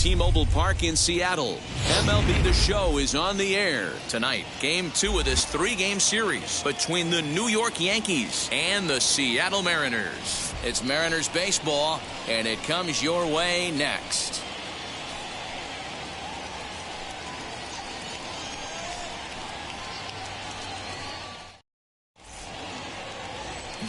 T-Mobile Park in Seattle, MLB The Show is on the air tonight. Game 2 of this 3-game series between the New York Yankees and the Seattle Mariners. It's Mariners baseball, and it comes your way next.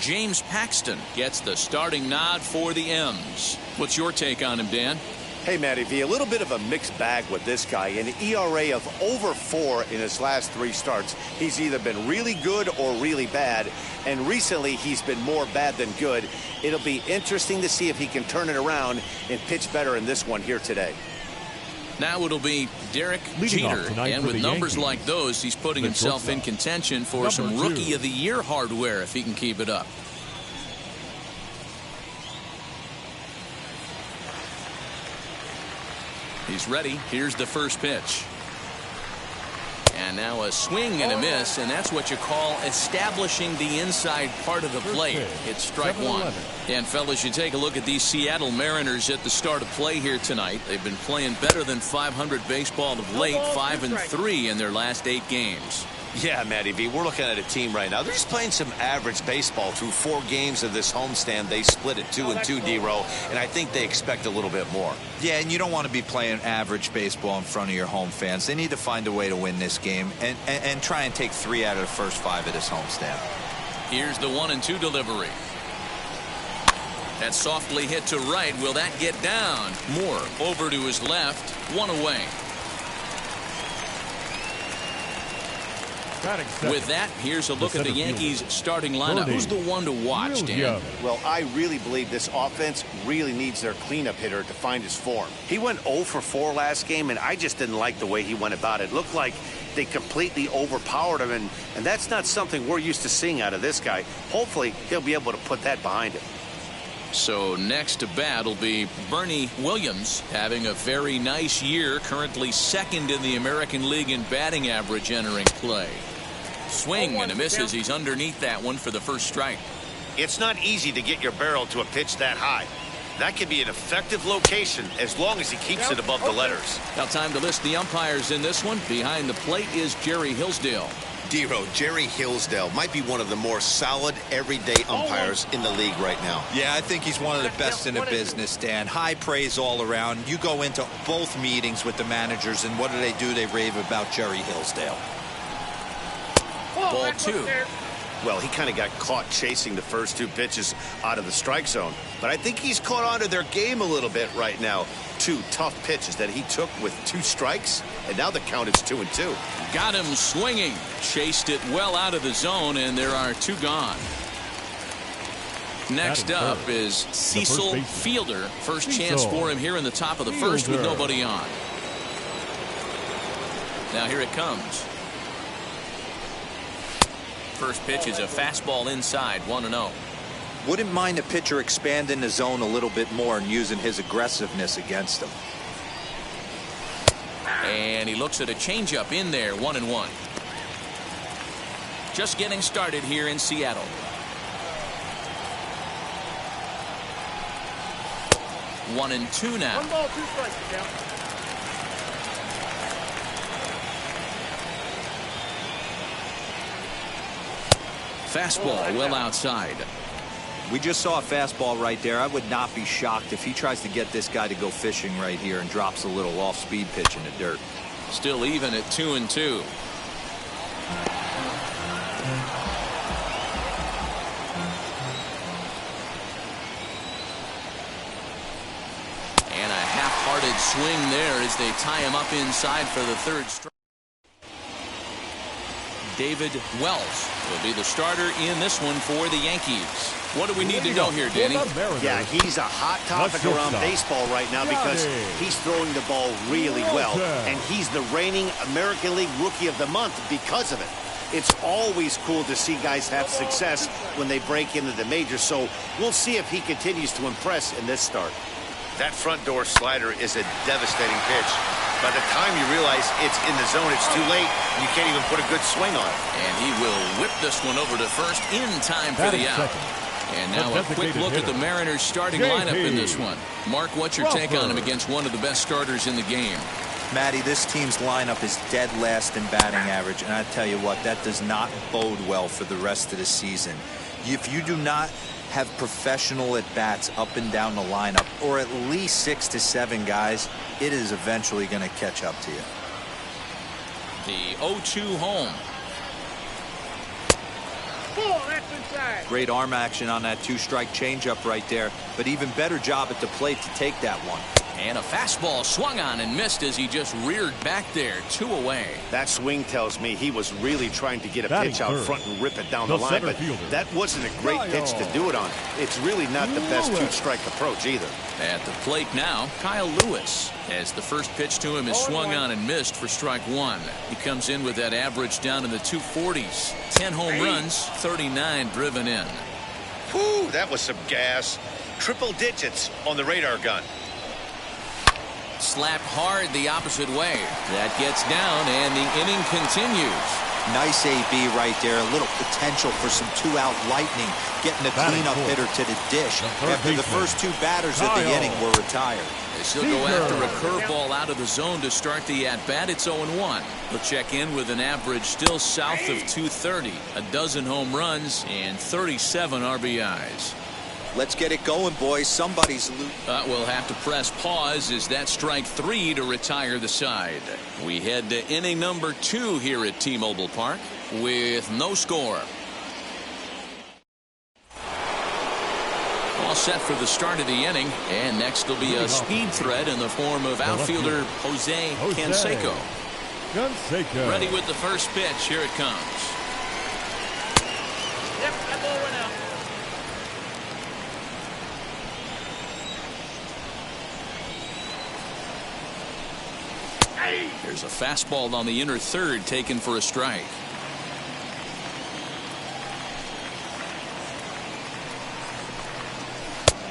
James Paxton gets the starting nod for the M's. What's your take on him, Dan? Hey, Matty V, a little bit of a mixed bag with this guy. An ERA of over 4 in his last 3 starts. He's either been really good or really bad, and recently he's been more bad than good. It'll be interesting to see if he can turn it around and pitch better in this one here today. Now it'll be Derek Jeter, and with numbers like those, he's putting himself in contention for some Rookie of the Year hardware if he can keep it up. He's ready. Here's the first pitch. And now a swing and a miss, and that's what you call establishing the inside part of the plate. It's strike one. And fellas, you take a look at these Seattle Mariners at the start of play here tonight. They've been playing better than .500 baseball of late, 5-3 in their last 8 games. Yeah, Matty V, we're looking at a team right now. They're just playing some average baseball through 4 games of this homestand. They split it 2-2, D-Row, and I think they expect a little bit more. Yeah, and you don't want to be playing average baseball in front of your home fans. They need to find a way to win this game and try and take 3 out of the first 5 of this homestand. Here's the 1-2 delivery. That's softly hit to right. Will that get down? Moore over to his left. 1 away. With that, here's a look at the Yankees starting lineup. Who's the one to watch, Dan? Well, I really believe this offense really needs their cleanup hitter to find his form. He went 0 for 4 last game, and I just didn't like the way he went about it. It looked like they completely overpowered him, and that's not something we're used to seeing out of this guy. Hopefully, he'll be able to put that behind him. So next to bat will be Bernie Williams, having a very nice year, currently 2nd in the American League in batting average entering play. Swing and a miss as he's underneath that one for the first strike. It's not easy to get your barrel to a pitch that high. That could be an effective location as long as he keeps it above the letters. Now time to list the umpires in this one. Behind the plate is Jerry Hillsdale. D-Row, Jerry Hillsdale might be one of the more solid everyday umpires in the league right now. Yeah, I think he's one of the best in the business, Dan. High praise all around. You go into both meetings with the managers, and what do? They rave about Jerry Hillsdale. Ball 2. Well, he kind of got caught chasing the first 2 pitches out of the strike zone. But I think he's caught on to their game a little bit right now. 2 tough pitches that he took with 2 strikes, and now the count is 2-2. Got him swinging. Chased it well out of the zone, and there are 2 gone. Next up is Cecil Fielder. First chance for him here in the top of the first with nobody on. Now here it comes. First pitch is a fastball inside, 1-0. Wouldn't mind a pitcher expanding the zone a little bit more and using his aggressiveness against him. And he looks at a changeup in there, 1-1. Just getting started here in Seattle. One and two now. 1 ball, 2 strikes, count. Fastball well outside. We just saw a fastball right there. I would not be shocked if he tries to get this guy to go fishing right here and drops a little off-speed pitch in the dirt. Still even at 2-2. And a half-hearted swing there as they tie him up inside for the 3rd strike. David Wells will be the starter in this one for the Yankees. What do we need to know here, Danny? Yeah, he's a hot topic around baseball right now because he's throwing the ball really well, and he's the reigning American League Rookie of the Month because of it. It's always cool to see guys have success when they break into the majors, so we'll see if he continues to impress in this start. That front door slider is a devastating pitch. By the time you realize it's in the zone, it's too late. You can't even put a good swing on it. And he will whip this one over to first in time for the out. And now a quick look at the Mariners starting lineup in this one. Mark, what's your take on him against one of the best starters in the game? Matty, this team's lineup is dead last in batting average, and I tell you what, that does not bode well for the rest of the season. If you do not have professional at-bats up and down the lineup, or at least 6 to 7 guys, it is eventually going to catch up to you. The 0-2 home. Great arm action on that 2-strike changeup right there, but even better job at the plate to take that one. And a fastball swung on and missed as he just reared back there, 2 away. That swing tells me he was really trying to get a pitch out front and rip it down the line, but that wasn't a great pitch to do it on. It's really not the best 2-strike approach either. At the plate now, Kyle Lewis, as the first pitch to him is swung on and missed for strike 1. He comes in with that average down in the 240s. 10 home runs, 39 driven in. Whew, that was some gas. Triple digits on the radar gun. Slapped hard the opposite way. That gets down, and the inning continues. Nice AB right there. A little potential for some 2-out lightning. Getting the cleanup hitter to the dish after the first 2 batters of the inning were retired. He'll go after a curveball out of the zone to start the at-bat. It's 0-1. He'll check in with an average still south of 230. A dozen home runs and 37 RBIs. Let's get it going, boys. Somebody's we'll have to press pause as that strike 3 to retire the side. We head to inning number 2 here at T-Mobile Park with no score. All set for the start of the inning, and next will be a speed threat in the form of outfielder Jose Canseco. Ready with the first pitch. Here it comes. Yep, that ball went out. There's a fastball on the inner third taken for a strike.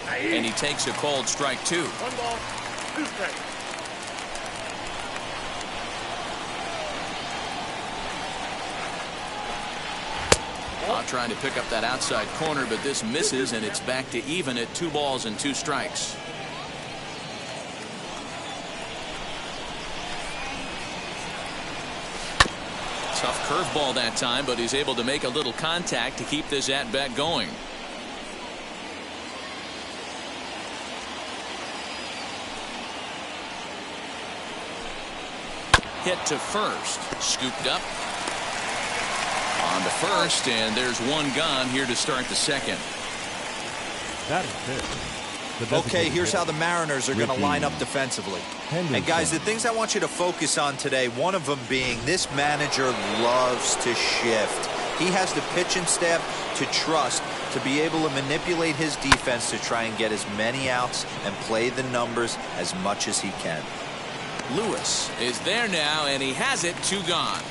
And he takes a called strike 2. 1 ball, 2 strikes. Trying to pick up that outside corner, but this misses, and it's back to even at 2 balls and 2 strikes. Tough curveball that time, but he's able to make a little contact to keep this at-bat going. Hit to first. Scooped up. On to first, and there's 1 gone here to start the second. That is it. Okay, here's how the Mariners are going to line up defensively. And guys, the things I want you to focus on today, one of them being this manager loves to shift. He has the pitching staff to trust to be able to manipulate his defense to try and get as many outs and play the numbers as much as he can. Lewis is there now, and he has it. 2 gone.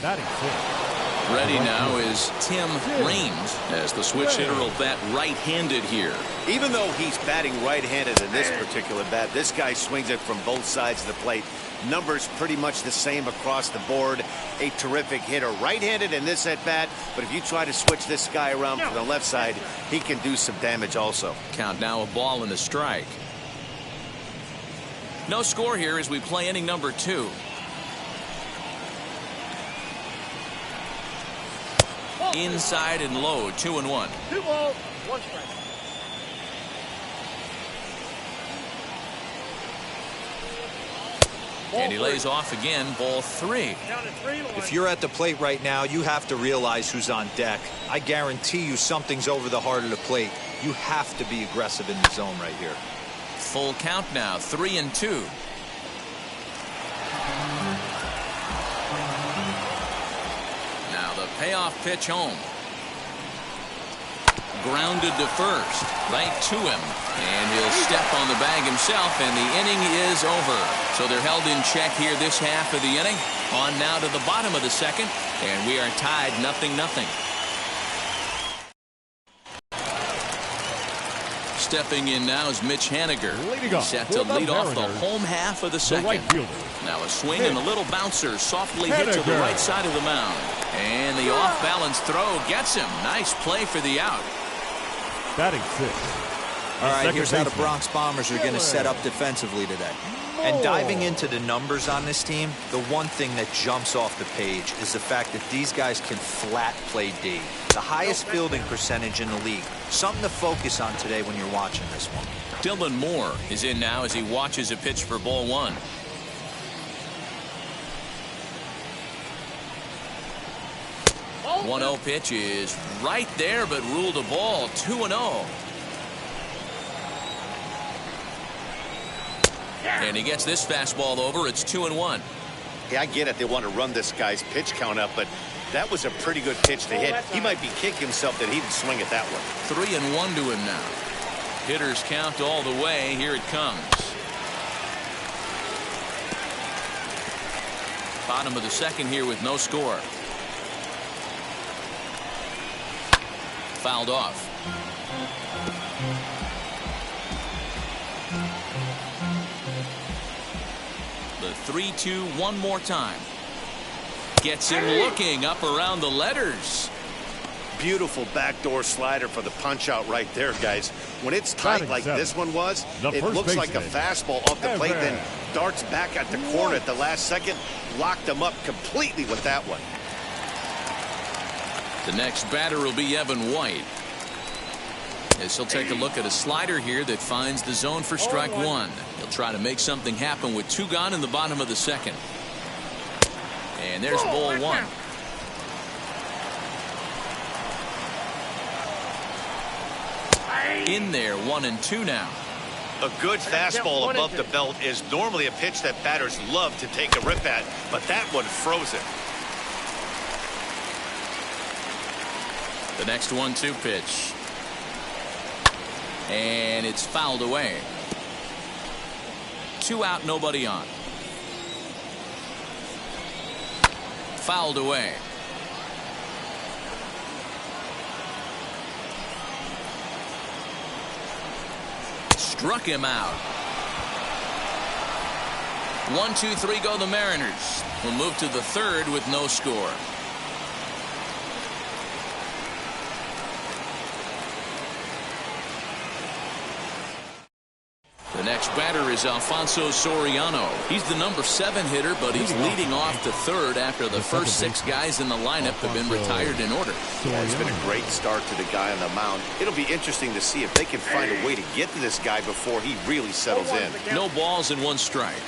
That is it. Ready now is Tim Raines as the switch hitter will bat right-handed here. Even though he's batting right-handed in this particular bat, this guy swings it from both sides of the plate. Numbers pretty much the same across the board. A terrific hitter right-handed in this at-bat, but if you try to switch this guy around from the left side, he can do some damage also. Count now a ball and a strike. No score here as we play inning number 2. Inside and low, 2-1. 2 balls, 1 strike. And he lays off again, ball 3. If you're at the plate right now, you have to realize who's on deck. I guarantee you something's over the heart of the plate. You have to be aggressive in the zone right here. Full count now, 3-2. Payoff pitch home. Grounded to first. Right to him. And he'll step on the bag himself, and the inning is over. So they're held in check here this half of the inning. On now to the bottom of the second, and we are tied 0-0. Stepping in now is Mitch Haniger. Set to lead off the home half of the second. Now a swing and a little bouncer softly hit to the right side of the mound. And the off-balance throw gets him. Nice play for the out. Batting 6. All right, here's how the Bronx Bombers are going to set up defensively today. And diving into the numbers on this team, the one thing that jumps off the page is the fact that these guys can flat play D. The highest fielding percentage in the league. Something to focus on today when you're watching this one. Dylan Moore is in now as he watches a pitch for ball 1. One 1-0 pitch is right there, but ruled a ball. 2-0. And he gets this fastball over. It's 2-1. Yeah, I get it. They want to run this guy's pitch count up, but that was a pretty good pitch to hit. He might be kicking himself that he didn't swing it that way. 3-1 to him now. Hitters count all the way. Here it comes. Bottom of the second here with no score. Fouled off. The 3-2 one more time. Gets him looking up around the letters. Beautiful backdoor slider for the punch out right there, guys. When it's tight like this one was, it looks like a fastball off the plate, then darts back at the corner at the last second. Locked him up completely with that one. The next batter will be Evan White, as he'll take a look at a slider here that finds the zone for strike 1. He'll try to make something happen with 2 gone in the bottom of the second. And there's ball 1. In there, 1-2 now. A good fastball above the belt is normally a pitch that batters love to take a rip at, but that one froze it. The next 1-2 pitch. And it's fouled away. 2 out, nobody on. Fouled away. Struck him out. 1, 2, 3 go the Mariners. We'll move to the third with no score. The next batter is Alfonso Soriano. He's the number 7 hitter, but he's leading off the third after the first 6 guys in the lineup have been retired in order. Yeah, it's been a great start to the guy on the mound. It'll be interesting to see if they can find a way to get to this guy before he really settles in. No balls and 1 strike.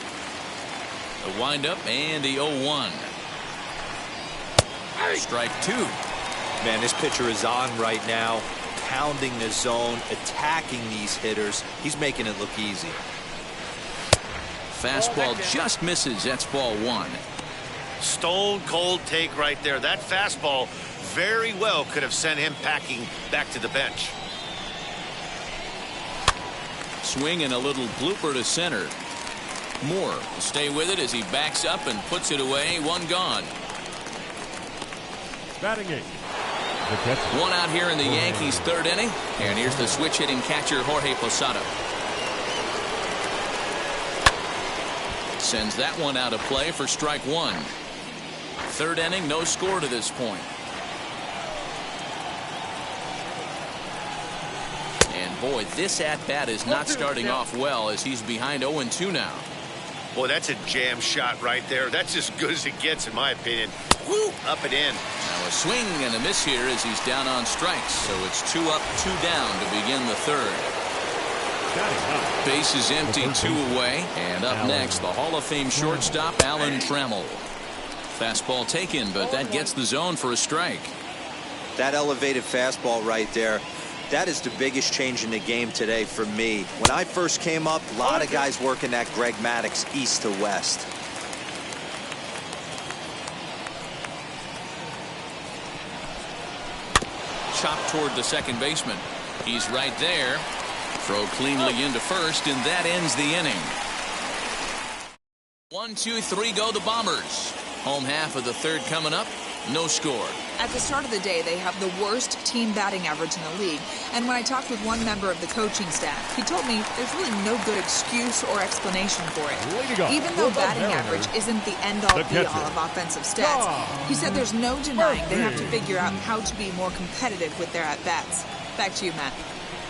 The windup and the 0-1. Strike 2. Man, this pitcher is on right now. Pounding the zone, attacking these hitters. He's making it look easy. Fastball just misses. That's ball 1. Stone cold take right there. That fastball very well could have sent him packing back to the bench. Swing and a little blooper to center. Moore will stay with it as he backs up and puts it away. 1 gone. Batting 8. 1 out here in the Yankees' third inning. And here's the switch-hitting catcher, Jorge Posada. Sends that one out of play for strike 1. Third inning, no score to this point. And boy, this at-bat is not starting off well as he's behind 0-2 now. Boy, that's a jam shot right there. That's as good as it gets, in my opinion. Woo, up and in. Now a swing and a miss here as he's down on strikes. So it's 2 up, 2 down to begin the third. Bases empty, 2 away. And up next, the Hall of Fame shortstop, Alan Trammell. Fastball taken, but that gets the zone for a strike. That elevated fastball right there. That is the biggest change in the game today for me. When I first came up, a lot of guys working that Greg Maddux east to west. chopped toward the second baseman. He's right there. Throw cleanly into first, and that ends the inning. 1, 2, 3 go the Bombers. Home half of the third coming up. No score. At the start of the day, they have the worst team batting average in the league. And when I talked with one member of the coaching staff, he told me there's really no good excuse or explanation for it. Even though batting average isn't the end-all, be-all of offensive stats, he said there's no denying they have to figure out how to be more competitive with their at-bats. Back to you, Matt.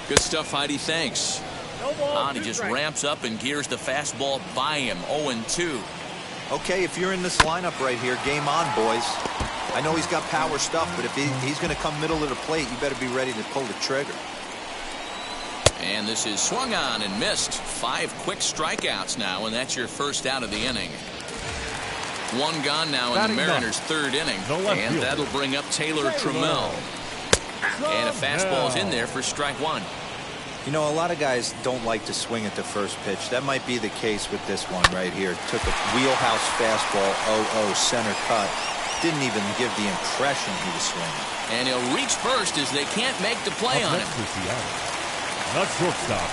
Good stuff, Heidi. Thanks. He just ramps up and gears the fastball by him. 0-2. Okay, if you're in this lineup right here, game on, boys. I know he's got power stuff, but if he's going to come middle of the plate, you better be ready to pull the trigger. And this is swung on and missed. 5 quick strikeouts now, and that's your first out of the inning. 1 gone now in the Mariners' third inning, and that'll bring up Taylor Trammell. And a fastball's in there for strike 1. You know, a lot of guys don't like to swing at the first pitch. That might be the case with this one right here. Took a wheelhouse fastball, 0-0 center cut. Didn't even give the impression he was swinging. And he'll reach first as they can't make the play on him. Not shortstop.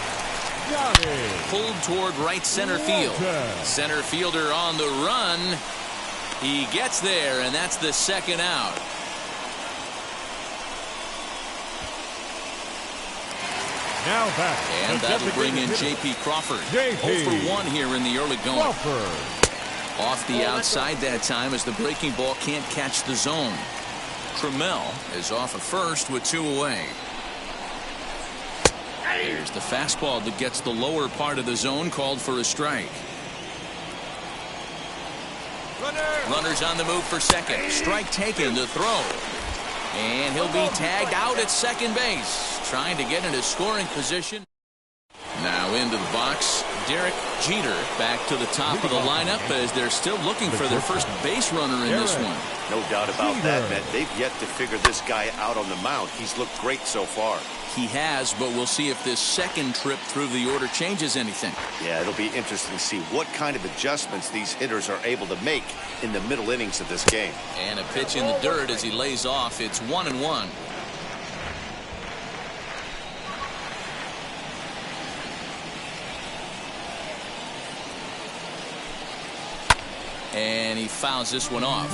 Pulled toward right center field. Center fielder on the run. He gets there, and that's the second out. Now back. And that'll bring in J.P. Crawford. 0 for 1 here in the early going. Off the outside that time as the breaking ball can't catch the zone. Trammell is off at first with 2 away. There's the fastball that gets the lower part of the zone, called for a strike. Runners on the move for second. Strike taken to throw. And he'll be tagged out at second base, trying to get into scoring position. Now into the box, Derek Jeter back to the top of the lineup as they're still looking for their first base runner in this one. No doubt about that, man. They've yet to figure this guy out on the mound. He's looked great so far. He has, but we'll see if this second trip through the order changes anything. Yeah, it'll be interesting to see what kind of adjustments these hitters are able to make in the middle innings of this game. And a pitch in the dirt as he lays off. It's 1-1. And he fouls this one off.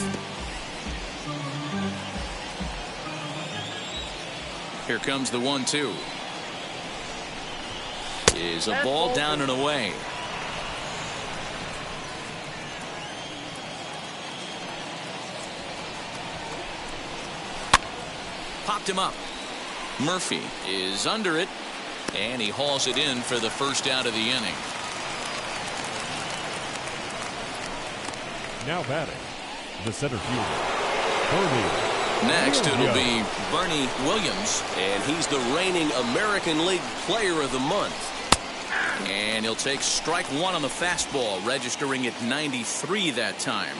Here comes the 1-2. Is a ball down and away. Popped him up. Murphy is under it, and he hauls it in for the first out of the inning. Now batting, the center fielder, Next, it'll be Bernie Williams, and he's the reigning American League Player of the Month. And he'll take strike 1 on the fastball, registering at 93 that time.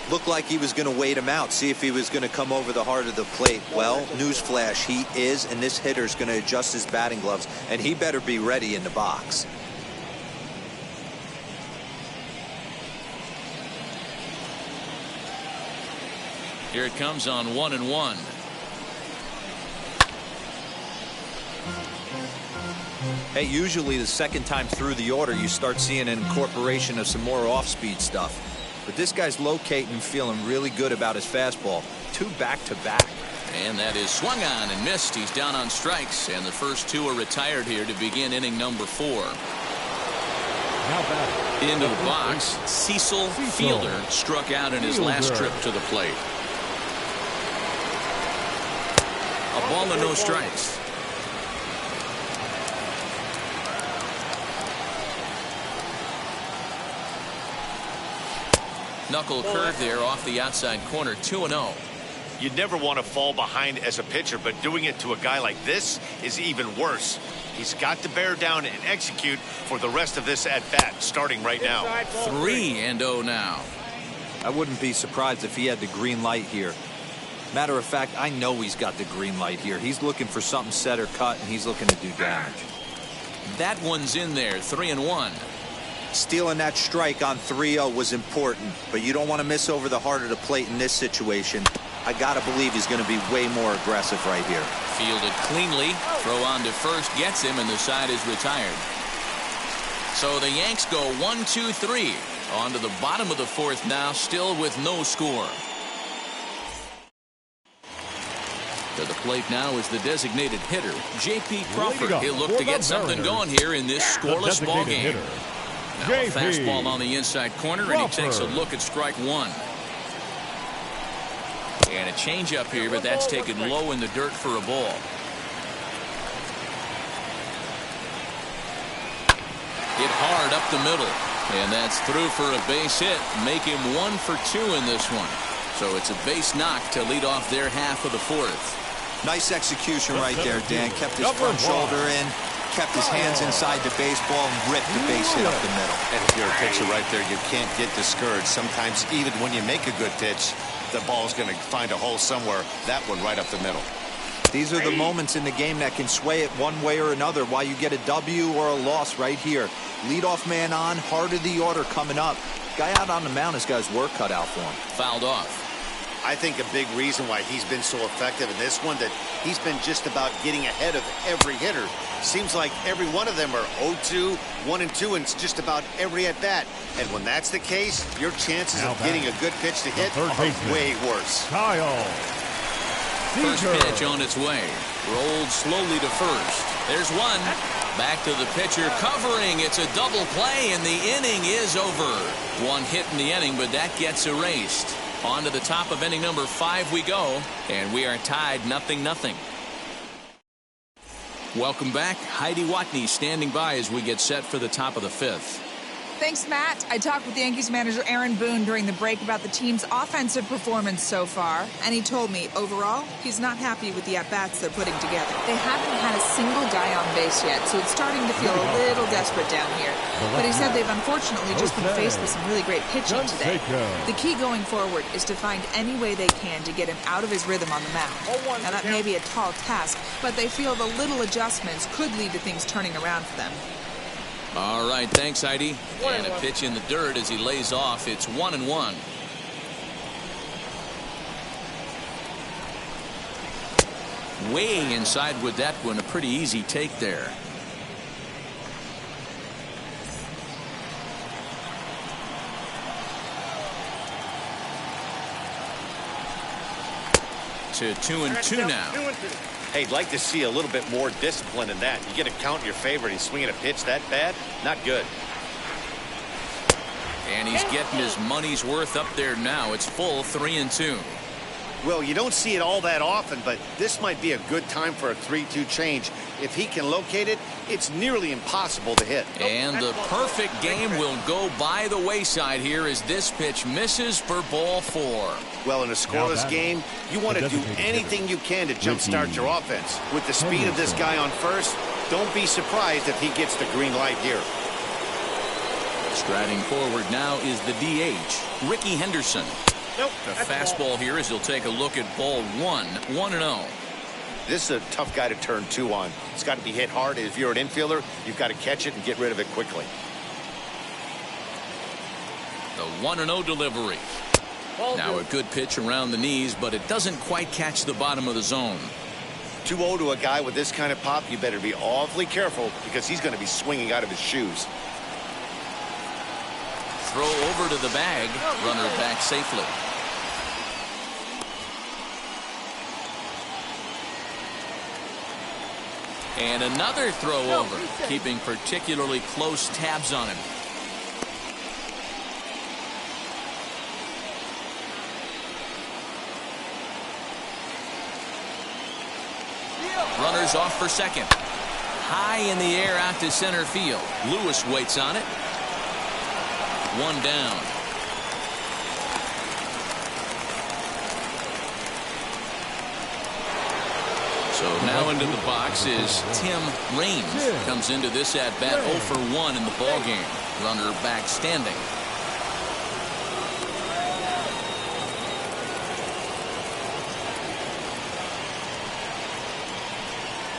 Looked like he was going to wait him out, see if he was going to come over the heart of the plate. Well, newsflash, he is, and this hitter's going to adjust his batting gloves, and he better be ready in the box. Here it comes on 1-1. Hey, usually the second time through the order, you start seeing an incorporation of some more off-speed stuff. But this guy's locating and feeling really good about his fastball. 2 back-to-back. And that is swung on and missed. He's down on strikes, and the first 2 are retired here to begin inning number 4. Into the box, Cecil Fielder struck out in his last trip to the plate. A ball and no strikes. Knuckle curve there off the outside corner. 2-0. You'd never want to fall behind as a pitcher, but doing it to a guy like this is even worse. He's got to bear down and execute for the rest of this at-bat, starting right now. 3-0 now. I wouldn't be surprised if he had the green light here. Matter of fact, I know he's got the green light here. He's looking for something set or cut, and he's looking to do damage. That one's in there. 3-1. Stealing that strike on 3-0 was important, but you don't want to miss over the heart of the plate in this situation. I got to believe he's going to be way more aggressive right here. Fielded cleanly. Throw on to first gets him, and the side is retired. So the Yanks go 1-2-3. On to the bottom of the fourth now, still with no score. To the plate now is the designated hitter, J.P. Crawford. He'll look to get something going here in this scoreless ball game. Now a fastball on the inside corner, and he takes a look at strike one. And a changeup here, but that's taken low in the dirt for a ball. Hit hard up the middle, and that's through for a base hit. Make him 1 for 2 in this one. So it's a base knock to lead off their half of the fourth. Nice execution right there, Dan. Kept his front shoulder in, kept his hands inside the baseball, and ripped the base hit up the middle. And if you're a pitcher right there, you can't get discouraged. Sometimes even when you make a good pitch, the ball's going to find a hole somewhere. That one right up the middle. These are the moments in the game that can sway it one way or another, why you get a W or a loss right here. Leadoff man on, heart of the order coming up. Guy out on the mound has got his work cut out for him. Fouled off. I think a big reason why he's been so effective in this one, that he's been just about getting ahead of every hitter. Seems like every one of them are 0-2, 1-2, and it's just about every at bat. And when that's the case, your chances of getting a good pitch to hit are way worse. First pitch on its way. Rolled slowly to first. There's one. Back to the pitcher, covering. It's a double play, and the inning is over. One hit in the inning, but that gets erased. On to the top of inning number 5 we go, and we are tied 0-0. Welcome back. Heidi Watney standing by as we get set for the top of the 5th. Thanks, Matt. I talked with Yankees manager Aaron Boone during the break about the team's offensive performance so far, and he told me, overall, he's not happy with the at-bats they're putting together. They haven't had a single guy on base yet, so it's starting to feel a little desperate down here. But he said they've unfortunately just been faced with some really great pitching today. The key going forward is to find any way they can to get him out of his rhythm on the mound. Now, that may be a tall task, but they feel the little adjustments could lead to things turning around for them. All right, thanks, Heidi. And a pitch in the dirt as he lays off. It's 1-1. Way inside with that one. A pretty easy take there. To 2-2 now. Hey, I'd like to see a little bit more discipline in that. You get a count in your favor and he's swinging a pitch that bad? Not good. And he's getting his money's worth up there now. It's full 3-2. Well, you don't see it all that often, but this might be a good time for a 3-2 change. If he can locate it, it's nearly impossible to hit. And the perfect game will go by the wayside here as this pitch misses for ball 4. Well, in a scoreless game, you want to do anything you can to jumpstart your offense. With the speed of this guy on first, don't be surprised if he gets the green light here. Striding forward now is the DH, Ricky Henderson. The fastball here as he'll take a look at ball 1, 1-0. This is a tough guy to turn 2 on. It's got to be hit hard. If you're an infielder, you've got to catch it and get rid of it quickly. The 1-0 delivery. Now a good pitch around the knees, but it doesn't quite catch the bottom of the zone. 2-0 to a guy with this kind of pop, you better be awfully careful because he's going to be swinging out of his shoes. Throw over to the bag. Runner back safely. And another throw over, keeping particularly close tabs on him. Runners off for second. High in the air out to center field. Lewis waits on it. 1 down. So now into the box is Tim Raines. Comes into this at bat 0 for 1 in the ballgame. Runner back standing.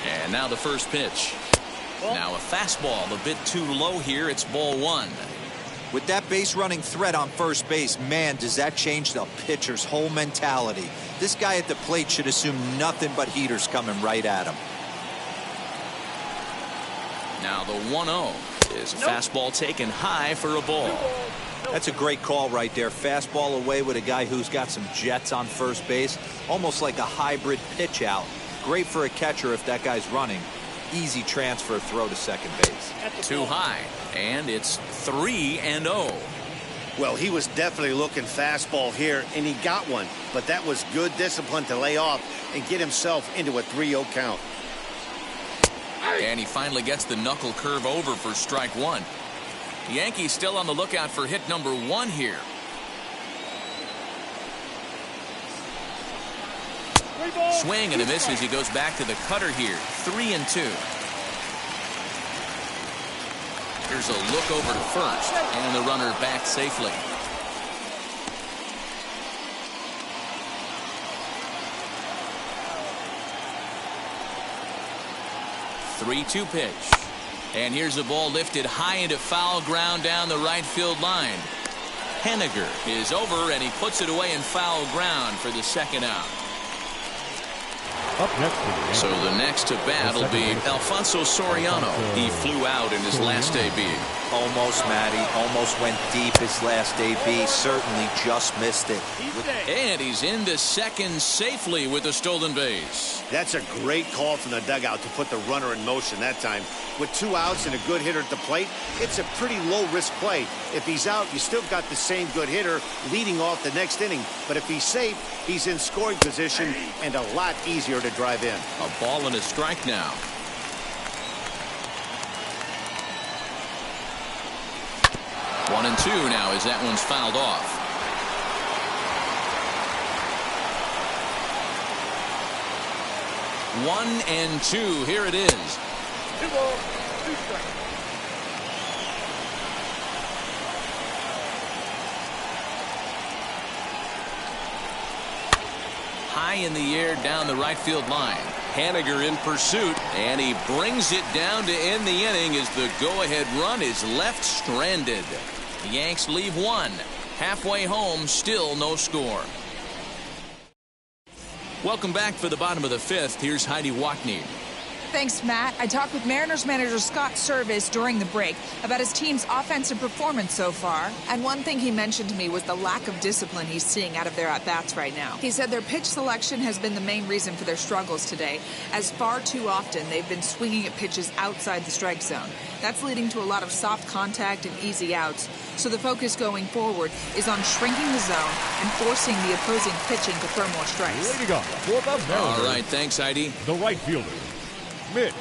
And now the first pitch. Now a fastball a bit too low here. It's ball 1. With that base running threat on first base, man, does that change the pitcher's whole mentality. This guy at the plate should assume nothing but heaters coming right at him. Now the 1-0 is a fastball taken high for a ball. That's a great call right there. Fastball away with a guy who's got some jets on first base. Almost like a hybrid pitch out. Great for a catcher if that guy's running. Easy transfer throw to second base. Too high, and it's 3-0. Well, he was definitely looking fastball here, and he got one. But that was good discipline to lay off and get himself into a 3-0 count. And he finally gets the knuckle curve over for strike one. The Yankees still on the lookout for hit number 1 here. Swing and a miss as he goes back to the cutter here. 3-2. Here's a look over to first, and the runner back safely. Three-two pitch. And here's the ball lifted high into foul ground down the right field line. Henniger is over, and he puts it away in foul ground for the second out. Up next for the Yankees. So the next to bat will be Alfonso Soriano. He flew out in his last AB. Almost, Matty. Almost went deep his last AB. Certainly just missed it. And he's into second safely with a stolen base. That's a great call from the dugout to put the runner in motion that time. With 2 outs and a good hitter at the plate, it's a pretty low-risk play. If he's out, you still got the same good hitter leading off the next inning. But if he's safe, he's in scoring position and a lot easier to drive in. A ball and a strike now. One and two now as that one's fouled off. One and two. Here it is. 2 balls, 2 strikes. High in the air down the right field line. Henniger in pursuit, and he brings it down to end the inning as the go-ahead run is left stranded. The Yanks leave one. Halfway home, still no score. Welcome back for the bottom of the 5th. Here's Heidi Wackney. Thanks, Matt. I talked with Mariners manager Scott Service during the break about his team's offensive performance so far. And one thing he mentioned to me was the lack of discipline he's seeing out of their at-bats right now. He said their pitch selection has been the main reason for their struggles today, as far too often they've been swinging at pitches outside the strike zone. That's leading to a lot of soft contact and easy outs. So the focus going forward is on shrinking the zone and forcing the opposing pitching to throw more strikes. Ready to go for the Mariners. All right, thanks, Heidi. The right fielder, Mitch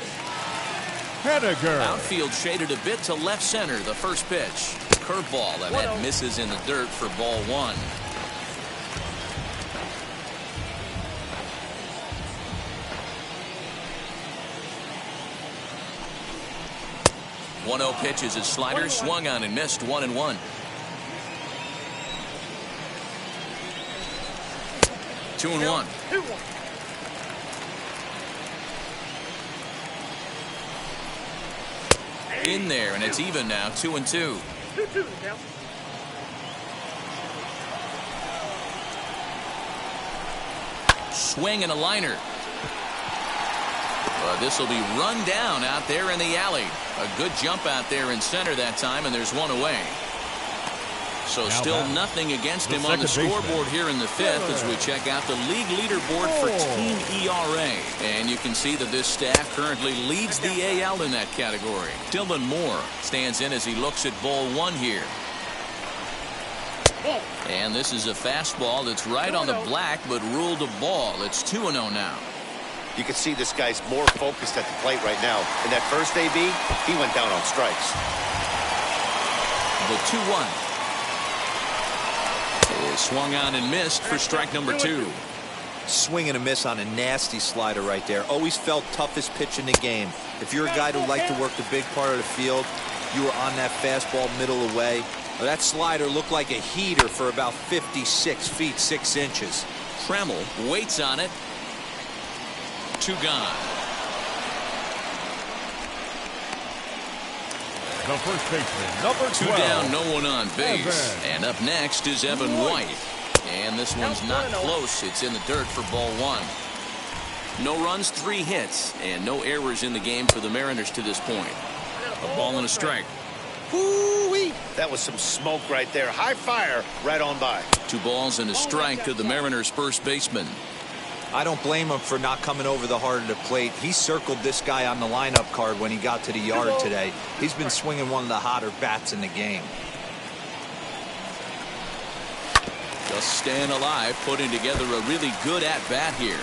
Henniger. Outfield shaded a bit to left center. The first pitch. Curveball, and that misses in the dirt for ball 1. One-0 pitch is his slider, swung on and missed. 1-1. 2-1. 2-1. In there, and it's even now. 2-2. 2-2 the count. Swing and a liner. This will be run down out there in the alley. A good jump out there in center that time, and there's one away. So still nothing against him on the scoreboard here in the 5th as we check out the league leaderboard for team ERA. And you can see that this staff currently leads the AL in that category. Dylan Moore stands in as he looks at ball 1 here. And this is a fastball that's right on the black but ruled a ball. It's 2-0 now. You can see this guy's more focused at the plate right now. In that first AB, he went down on strikes. The 2-1 is swung on and missed for strike number 2. Swing and a miss on a nasty slider right there. Always felt toughest pitch in the game. If you're a guy who liked to work the big part of the field, you were on that fastball middle away. Well, that slider looked like a heater for about 56 feet 6 inches. Tremmel waits on it. 2 gone. the first baseman, number 12. Two down, no one on base. Evan And up next is Evan White. And this one's not close. It's in the dirt for ball one. No runs, 3 hits, and no errors in the game for the Mariners to this point. A ball and a strike. Woo-wee. That was some smoke right there. High fire right on by. 2 balls and a strike to the Mariners' first baseman. I don't blame him for not coming over the heart of the plate. He circled this guy on the lineup card when he got to the yard today. He's been swinging one of the hotter bats in the game. Just staying alive, putting together a really good at-bat here.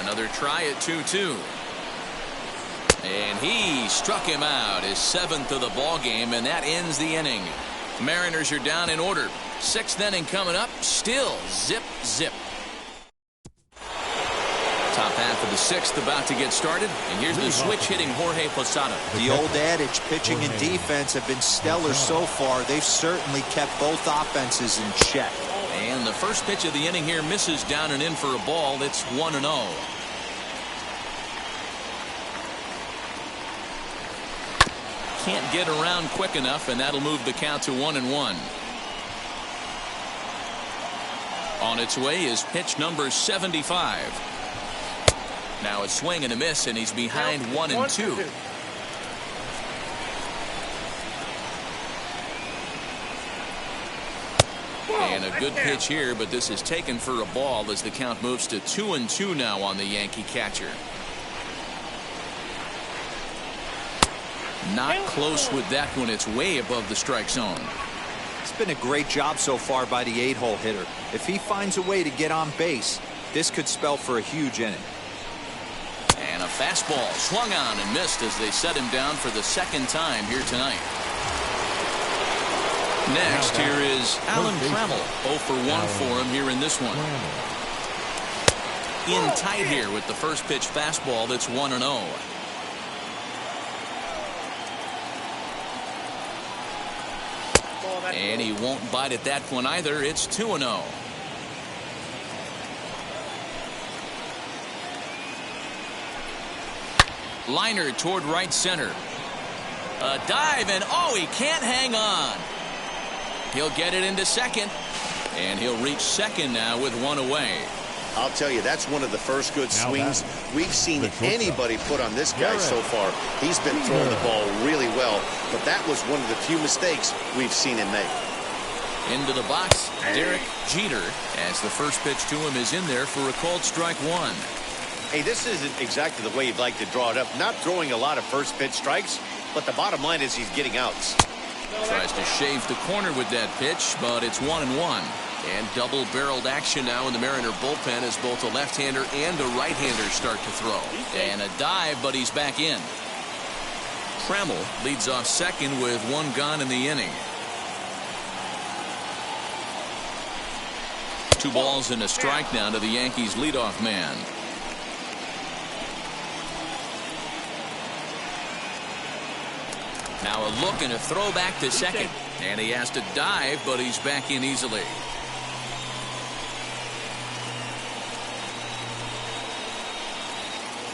Another try at 2-2. And he struck him out, his 7th of the ball game, and that ends the inning. Mariners are down in order. 6th inning coming up. Still zip, zip. Top half of the 6th about to get started. And here's the switch hitting Jorge Posada. The old adage, pitching and defense have been stellar so far. They've certainly kept both offenses in check. And the first pitch of the inning here misses down and in for a ball. It's 1-0. Can't get around quick enough, and that'll move the count to 1-1. On its way is pitch number 75. Now a swing and a miss, and he's behind 1-2. And a good pitch here, but this is taken for a ball as the count moves to 2-2 now on the Yankee catcher. Not close with that one. It's way above the strike zone. It's been a great job so far by the 8-hole hitter. If he finds a way to get on base, this could spell for a huge inning. And a fastball swung on and missed as they set him down for the 2nd time here tonight. Next, here is Alan Trammell. 0 for 1 for him here in this one. In tight here with the first pitch fastball that's 1-0. And he won't bite at that one either. It's 2-0. Liner toward right center. A dive, and oh, he can't hang on. He'll get it into second, and he'll reach second now with 1 away. I'll tell you, that's one of the first good swings we've seen anybody put on this guy so far. He's been throwing the ball really well, but that was one of the few mistakes we've seen him make. Into the box, Derek Jeter, as the first pitch to him is in there for a called strike 1. Hey, this isn't exactly the way you'd like to draw it up. Not throwing a lot of first pitch strikes, but the bottom line is he's getting outs. Tries to shave the corner with that pitch, but it's 1-1. And double-barreled action now in the Mariner bullpen as both a left-hander and a right-hander start to throw. And a dive, but he's back in. Trammell leads off second with 1 gone in the inning. 2 balls and a strike now to the Yankees leadoff man. Now a look and a throw back to second. And he has to dive, but he's back in easily.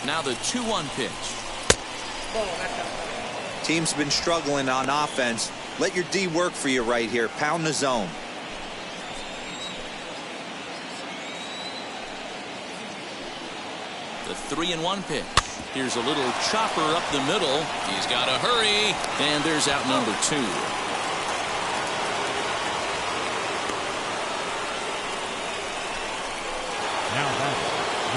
Now the 2-1 pitch. Team's been struggling on offense. Let your D work for you right here. Pound the zone. The 3-1 pitch. Here's a little chopper up the middle. He's got to hurry. And there's out number 2.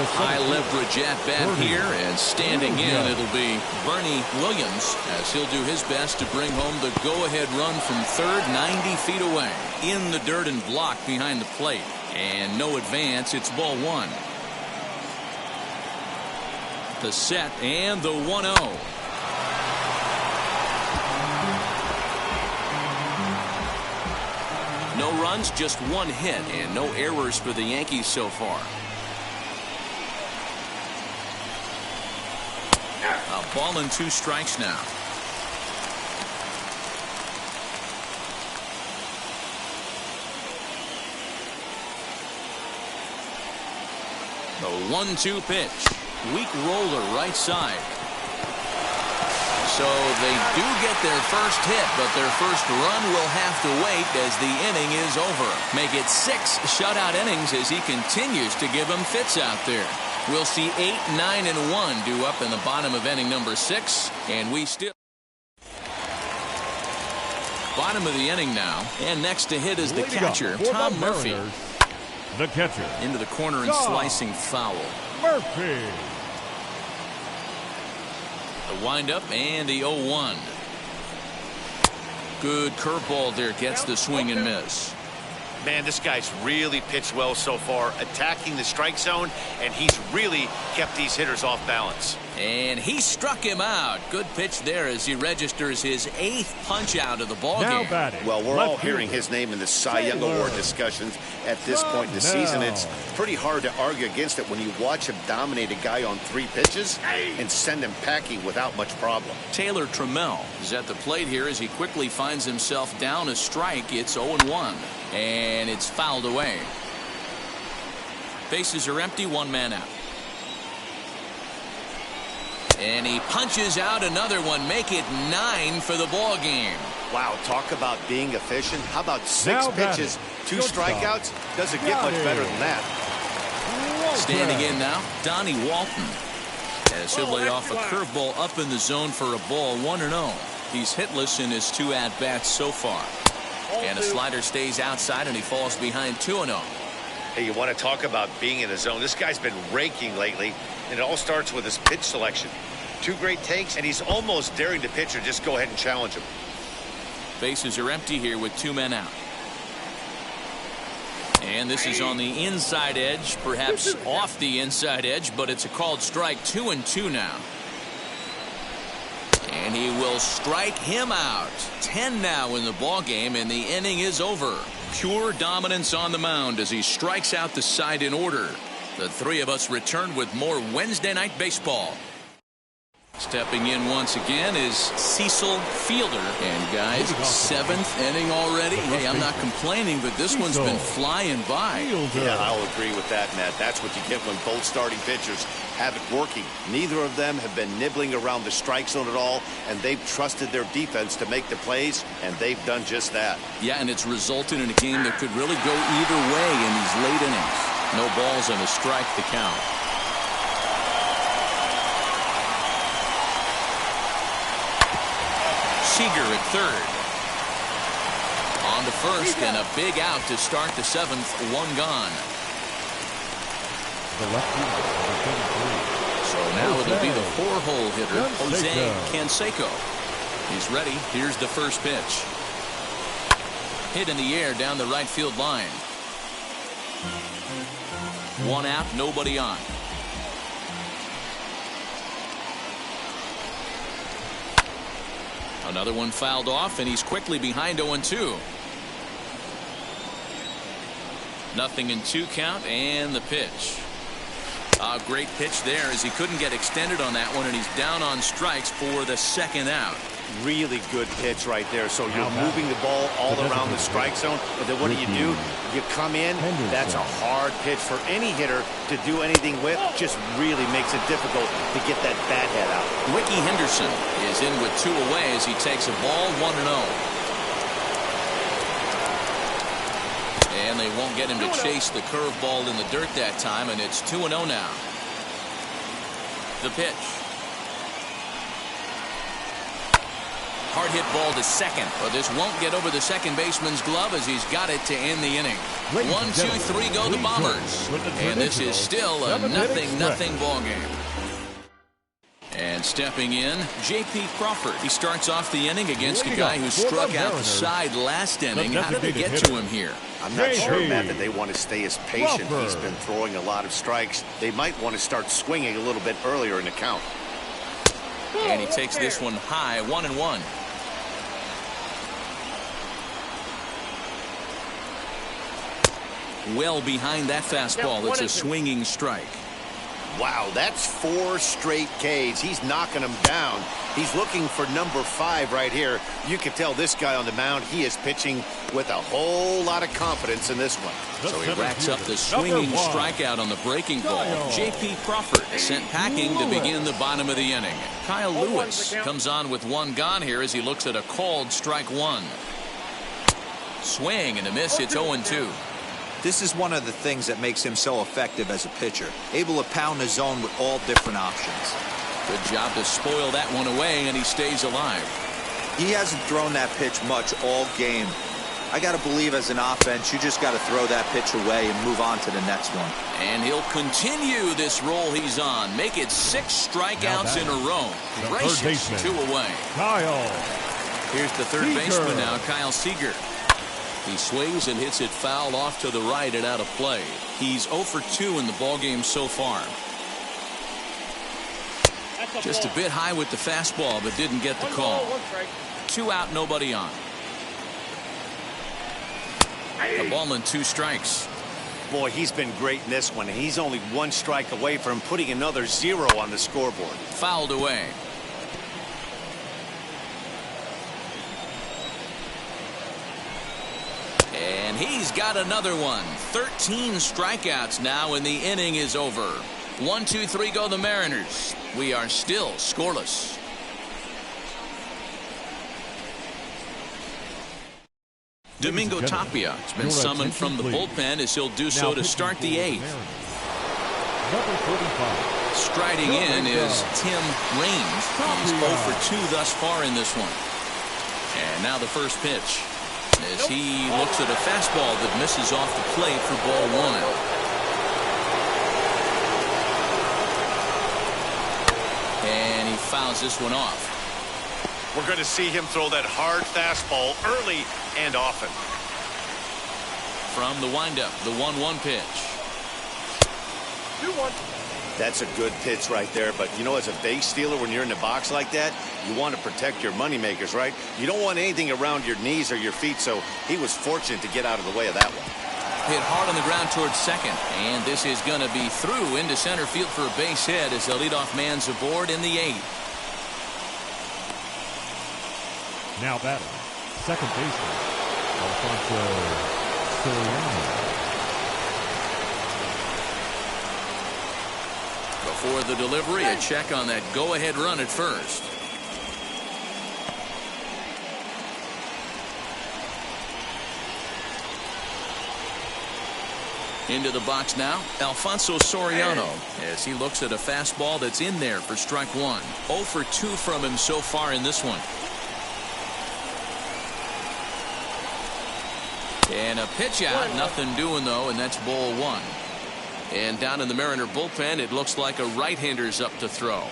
High leverage at bat here, and standing in, it'll be Bernie Williams as he'll do his best to bring home the go-ahead run from third, 90 feet away. In the dirt and blocked behind the plate. And no advance. It's ball 1. The set and the 1-0. No runs, just 1 hit, and no errors for the Yankees so far. A ball and 2 strikes now. The 1-2 pitch. Weak roller right side. So they do get their first hit, but their first run will have to wait as the inning is over. Make it 6 shutout innings as he continues to give them fits out there. We'll see 8, 9, and 1 due up in the bottom of inning number 6, and we still bottom of the inning now, and next to hit is the catcher, Tom Murphy. The catcher. Into the corner and slicing foul. Murphy. The windup and the 0-1. Good curveball there, gets the swing and miss. Man, this guy's really pitched well so far, attacking the strike zone, and he's really kept these hitters off balance. And he struck him out. Good pitch there as he registers his 8th punch out of the ball game. Well, we're all hearing his name in the Cy Young Award discussions at this point in the season. It's pretty hard to argue against it when you watch him dominate a guy on 3 pitches and send him packing without much problem. Taylor Trammell is at the plate here as he quickly finds himself down a strike. It's 0-1, and it's fouled away. Bases are empty, 1 man out. And he punches out another one, make it 9 for the ball game. Wow, talk about being efficient. How about 6 pitches, 2 strikeouts? Doesn't get much better than that. Standing in now, Donnie Walton. As he'll lay off a curveball up in the zone for a ball, 1-0. He's hitless in his 2 at-bats so far. And a slider stays outside, and he falls behind 2-0. Hey, you want to talk about being in the zone? This guy's been raking lately, and it all starts with his pitch selection. 2 great takes, and he's almost daring the pitcher just go ahead and challenge him. Bases are empty here with 2 men out. And this is on the inside edge, perhaps off the inside edge, but it's a called strike. 2-2 now. And he will strike him out. 10 now in the ball game, and the inning is over. Pure dominance on the mound as he strikes out the side in order. The 3 of us return with more Wednesday Night Baseball. Stepping in once again is Cecil Fielder. And guys, 7th inning already. Hey, I'm not complaining, but this one's been flying by. Yeah, I'll agree with that, Matt. That's what you get when both starting pitchers have it working. Neither of them have been nibbling around the strike zone at all, and they've trusted their defense to make the plays, and they've done just that. Yeah, and it's resulted in a game that could really go either way in these late innings. No balls and a strike to count. Seager at third. On to first, and a big out to start the 7th. 1 gone. So now it'll be the 4-hole hitter, Jose Canseco. He's ready. Here's the first pitch. Hit in the air down the right field line. 1 out, nobody on. Another one fouled off, and he's quickly behind 0-2. Nothing in 2 count, and the pitch. A great pitch there as he couldn't get extended on that one, and he's down on strikes for the 2nd out. Really good pitch right there. So you're moving the ball all around the strike zone, and then what do? You come in. That's a hard pitch for any hitter to do anything with. Just really makes it difficult to get that bat head out. Ricky Henderson is in with 2 away as he takes a ball. 1-0. And they won't get him to chase the curveball in the dirt that time, and it's 2-0 now. The pitch. Hard hit ball to second, but this won't get over the second baseman's glove as he's got it to end the inning. 1, 2, 3 go the Bombers. And this is still a 0-0 ball game. And stepping in, J.P. Crawford. He starts off the inning against a guy who struck out the side last inning. How did they get to him here? I'm not sure, Matt, that they want to stay as patient. He's been throwing a lot of strikes. They might want to start swinging a little bit earlier in the count. And he takes this one high, 1-1. Well behind that fastball. It's a swinging strike. Wow, that's 4 straight Ks. He's knocking them down. He's looking for number 5 right here. You can tell this guy on the mound, he is pitching with a whole lot of confidence in this one. So he racks up the swinging strikeout on the breaking ball. J.P. Crawford sent packing to begin the bottom of the inning. Kyle Lewis comes on with 1 gone here as he looks at a called strike 1. Swing and a miss. It's 0-2. This is one of the things that makes him so effective as a pitcher. Able to pound the zone with all different options. Good job to spoil that one away, and he stays alive. He hasn't thrown that pitch much all game. I got to believe as an offense, you just got to throw that pitch away and move on to the next one. And he'll continue this roll he's on. Make it 6 strikeouts in a row. Gracious, 2 away. Kyle. Here's the third baseman now, Kyle Seager. He swings and hits it foul off to the right and out of play. He's 0 for 2 in the ballgame so far. Just a bit high with the fastball, but didn't get the call. 2 out, nobody on. A ball and 2 strikes. Boy, he's been great in this one. He's only 1 strike away from putting another 0 on the scoreboard. Fouled away. And he's got another one. 13 strikeouts now, and the inning is over. 1, 2, 3 go the Mariners. We are still scoreless. Domingo Tapia has been summoned from the bullpen as he'll do so to start the 8th. Striding in is Tim Raines. He's 0 for 2 thus far in this one. And now the first pitch, as he looks at a fastball that misses off the plate for ball 1. And he fouls this one off. We're going to see him throw that hard fastball early and often. From the windup, the 1-1 pitch. 2-1. That's a good pitch right there, but you know, as a base stealer, when you're in the box like that, you want to protect your moneymakers, right? You don't want anything around your knees or your feet, so he was fortunate to get out of the way of that one. Hit hard on the ground towards second, and this is going to be through into center field for a base hit as the leadoff man's aboard in the 8th. Now batting, second baseman, Alfonso Soriano. Before the delivery, a check on that go-ahead run at first. Into the box now, Alfonso Soriano, as he looks at a fastball that's in there for strike 1. 0 for 2 from him so far in this one. And a pitch out, nothing doing though, and that's ball 1. And down in the Mariner bullpen, it looks like a right-hander's up to throw.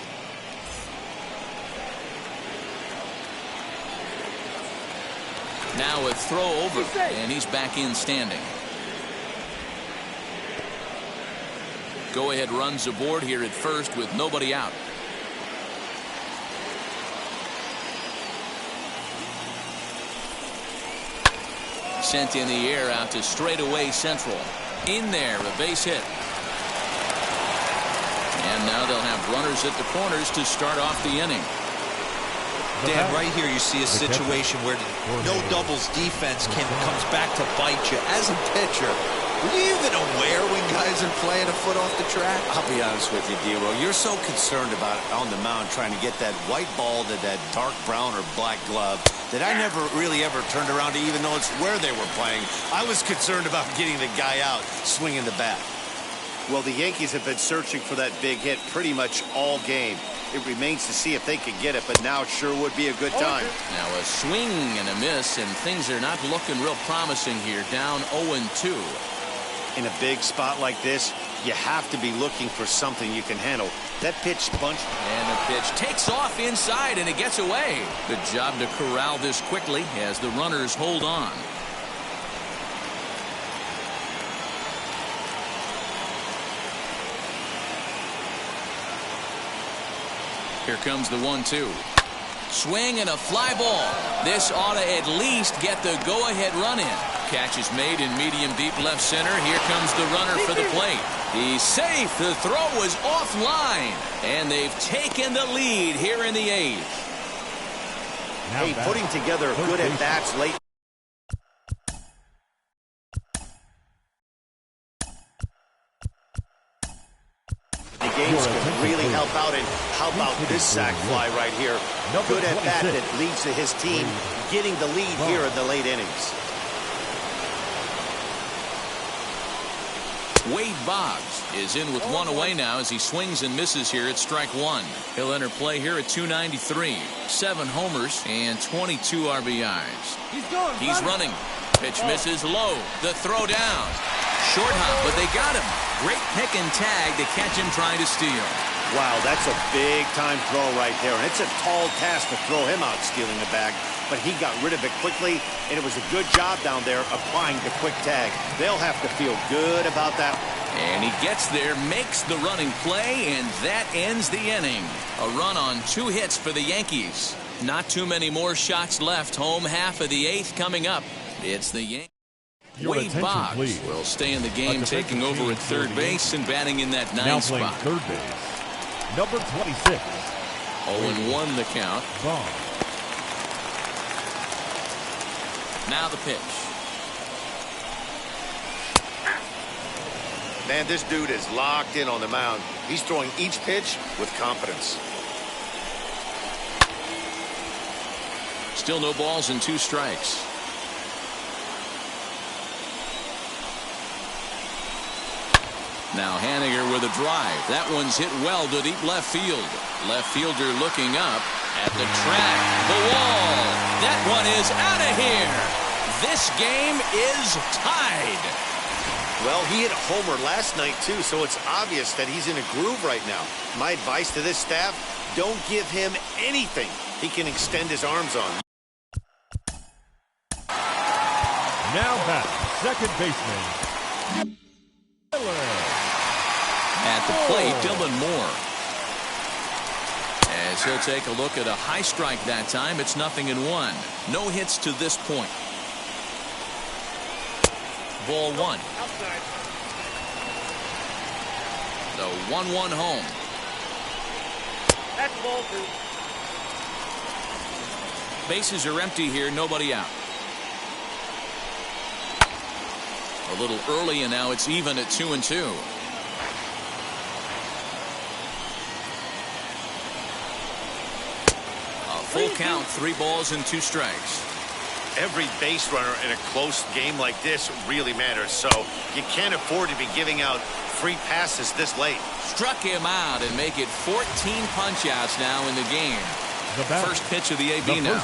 Now a throw over, and he's back in standing. Go-ahead runs aboard here at first with nobody out. Sent in the air out to straightaway central. In there, a base hit. And now they'll have runners at the corners to start off the inning. Dan, right here you see a situation where no doubles defense comes back to bite you. As a pitcher, were you even aware when guys are playing a foot off the track? I'll be honest with you, D-Row. You're so concerned about on the mound trying to get that white ball to that dark brown or black glove that I never really ever turned around to even notice where they were playing. I was concerned about getting the guy out swinging the bat. Well, the Yankees have been searching for that big hit pretty much all game. It remains to see if they can get it, but now sure would be a good time. Now a swing and a miss, and things are not looking real promising here. Down 0-2. In a big spot like this, you have to be looking for something you can handle. That pitch punched. And the pitch takes off inside, and it gets away. Good job to corral this quickly as the runners hold on. Here comes the 1-2. Swing and a fly ball. This ought to at least get the go-ahead run in. Catch is made in medium deep left center. Here comes the runner for the plate. He's safe. The throw was offline. And they've taken the lead here in the 8th. Hey, putting together good at-bats late. The games can really help out. And how about this sac fly right here? Good at-bat that leads to his team getting the lead here in the late innings. Wade Boggs is in with one away now as he swings and misses here at strike one. He'll enter play here at 293. 7 homers and 22 RBIs. He's running. Pitch misses low. The throw down. Short hop, but they got him. Great pick and tag to catch him trying to steal. Wow, that's a big-time throw right there. And it's a tall task to throw him out stealing the bag. But he got rid of it quickly, and it was a good job down there applying the quick tag. They'll have to feel good about that. And he gets there, makes the running play, and that ends the inning. A run on 2 hits for the Yankees. Not too many more shots left. Home half of the 8th coming up. It's the Yankees. Wade Boggs will stay in the game, taking over at third base and batting in that 9th spot. Third base, number 26. 0-1 the count. Boggs. Now the pitch. Man, this dude is locked in on the mound. He's throwing each pitch with confidence. Still no balls and 2 strikes. Now Haniger with a drive. That one's hit well to deep left field. Left fielder looking up at the track. The wall. That one is out of here. This game is tied. Well, he hit a homer last night, too, so it's obvious that he's in a groove right now. My advice to this staff, don't give him anything he can extend his arms on. Now back, second baseman. At the plate, Dylan Moore. As he'll take a look at a high strike that time, it's 0-1. No hits to this point. Ball 1. The 1-1 home. That's ball 2. Bases are empty here, nobody out. A little early, and now it's even at 2-2. Full count, 3 balls and 2 strikes. Every base runner in a close game like this really matters, so you can't afford to be giving out free passes this late. Struck him out and make it 14 punch-outs now in the game. First pitch of the AB now.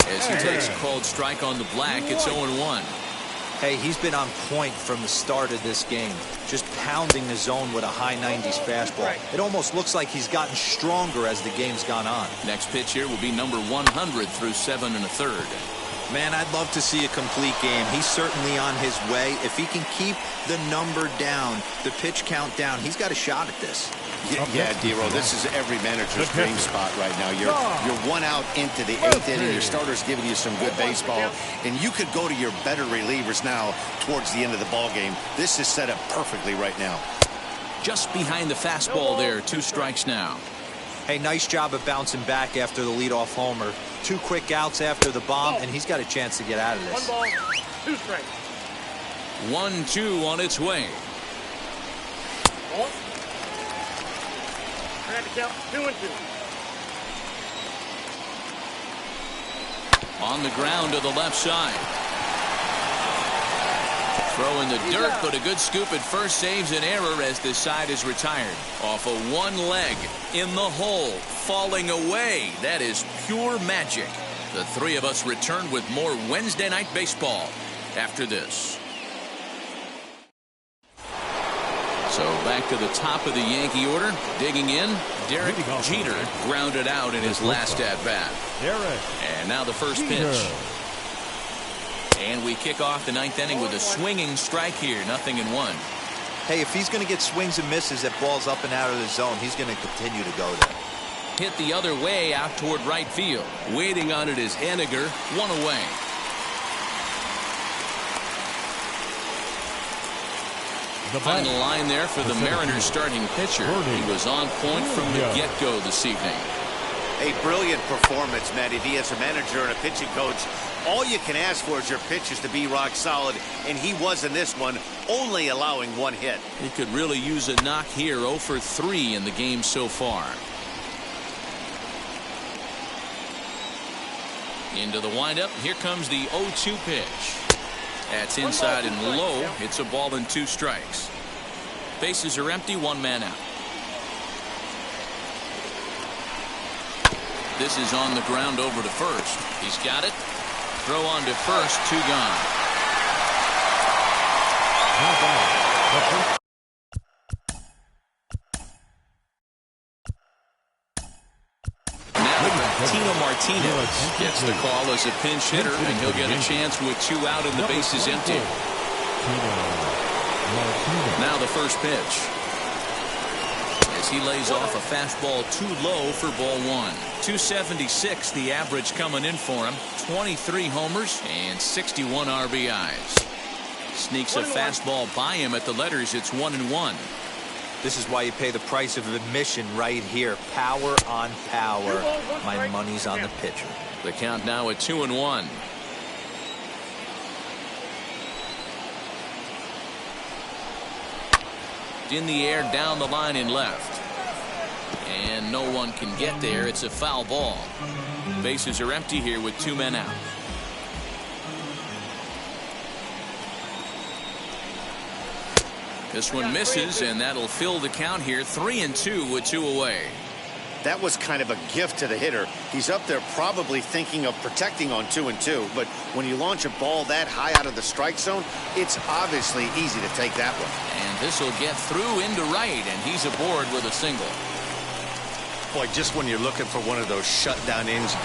As he takes a called strike on the black, it's 0-1. Hey, he's been on point from the start of this game. Just pounding the zone with a high 90s fastball. It almost looks like he's gotten stronger as the game's gone on. Next pitch here will be number 100 through 7 1/3. Man, I'd love to see a complete game. He's certainly on his way. If he can keep the number down, the pitch count down, he's got a shot at this. Yeah, D-Roll, this is every manager's dream spot right now. You're 1 out into the 8th inning. Your starter's giving you some good baseball, and you could go to your better relievers now towards the end of the ball game. This is set up perfectly right now. Just behind the fastball there, 2 strikes now. Hey, nice job of bouncing back after the leadoff homer. 2 quick outs after the bomb, and he's got a chance to get out of this. 1 ball, 2 strikes. 1-2 on its way. Ball. Trying to count 2-2. On the ground to the left side. Throw in the dirt, but a good scoop at first saves an error as this side is retired. Off of 1 leg, in the hole, falling away. That is pure magic. The 3 of us return with more Wednesday Night Baseball after this. So back to the top of the Yankee order. Digging in, Derek Jeter grounded out in his last at-bat. And now the first pitch. And we kick off the 9th inning with a swinging strike here. 0-1. Hey, if he's going to get swings and misses at balls up and out of the zone, he's going to continue to go there. Hit the other way out toward right field. Waiting on it is Haniger. 1 away. Final line there for the Mariners starting pitcher. He was on point from the get-go this evening. A brilliant performance, Matty V. As a manager and a pitching coach, all you can ask for is your pitchers to be rock solid, and he was in this one, only allowing 1 hit. He could really use a knock here. 0 for 3 in the game so far. Into the windup. Here comes the 0-2 pitch. That's inside and low. It's a ball and 2 strikes. Bases are empty. 1 man out. This is on the ground over to first. He's got it. Throw on to first. 2 gone. Now Tino Martinez gets the call as a pinch hitter, and he'll get a chance with 2 out and the bases empty. Now the first pitch. As he lays off a fastball too low for ball 1. 276 the average coming in for him. 23 homers and 61 RBIs. Sneaks a fastball by him at the letters. It's 1-1. This is why you pay the price of admission right here. Power on power. My money's on the pitcher. The count now at 2-1. In the air, down the line and left. And no one can get there. It's a foul ball. Bases are empty here with 2 men out. This one misses, and that'll fill the count here. 3-2 with 2 away. That was kind of a gift to the hitter. He's up there probably thinking of protecting on 2-2, but when you launch a ball that high out of the strike zone, it's obviously easy to take that one. And this will get through into right, and he's aboard with a single. Boy, just when you're looking for one of those shutdown innings.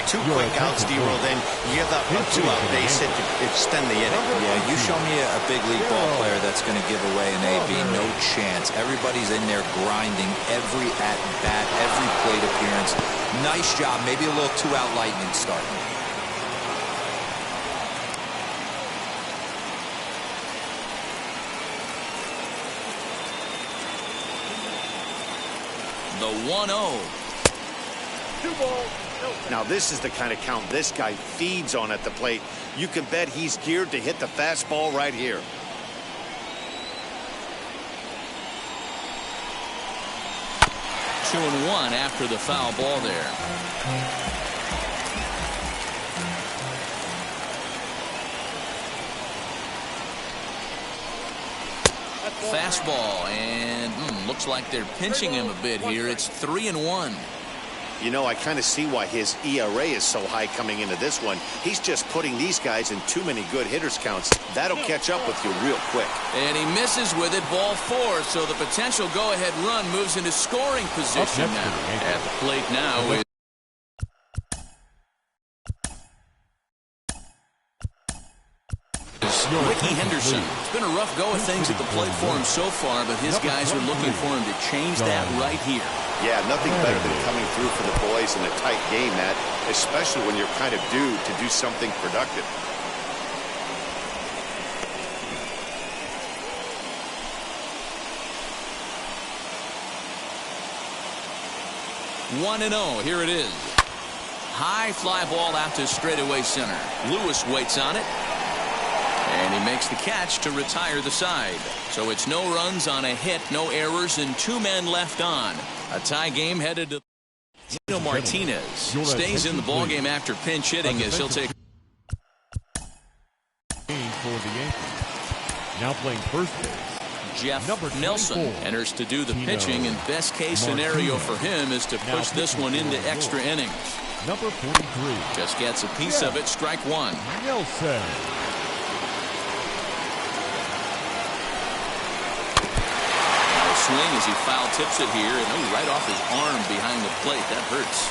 Two quick outs, D-roll, then you give up a 2-out base hit to extend the inning. Yeah, you show me a big league ball player that's going to give away an AB. No chance. Everybody's in there grinding every at-bat, every plate appearance. Nice job. Maybe a little 2-out lightning start. The 1-0. 2 balls. Now this is the kind of count this guy feeds on at the plate. You can bet he's geared to hit the fastball right here. Two and 1 after the foul ball there. Fastball, and looks like they're pinching him a bit here. It's 3-1. You know, I kind of see why his ERA is so high coming into this one. He's just putting these guys in too many good hitters counts. That'll catch up with you real quick. And he misses with it. Ball 4. So the potential go-ahead run moves into scoring position now. At the plate now is Ricky Henderson. It's been a rough go of things at the plate for him so far, but his guys are looking for him to change that right here. Yeah, nothing better than coming through for the boys in a tight game, Matt, especially when you're kind of due to do something productive. One and 0. Here it is. High fly ball out to straightaway center. Lewis waits on it. And he makes the catch to retire the side. So it's no runs on a hit, no errors, and 2 men left on. A tie game headed to Tino Martinez. Stays in the ballgame after pinch hitting as he'll take for the Yankees. Now playing first base. Jeff Nelson enters to do the pitching, and best case scenario for him is to push this one into extra innings. Number 43. Just gets a piece of it. Strike 1. Nelson. Swing as he foul tips it here, and right off his arm behind the plate. That hurts.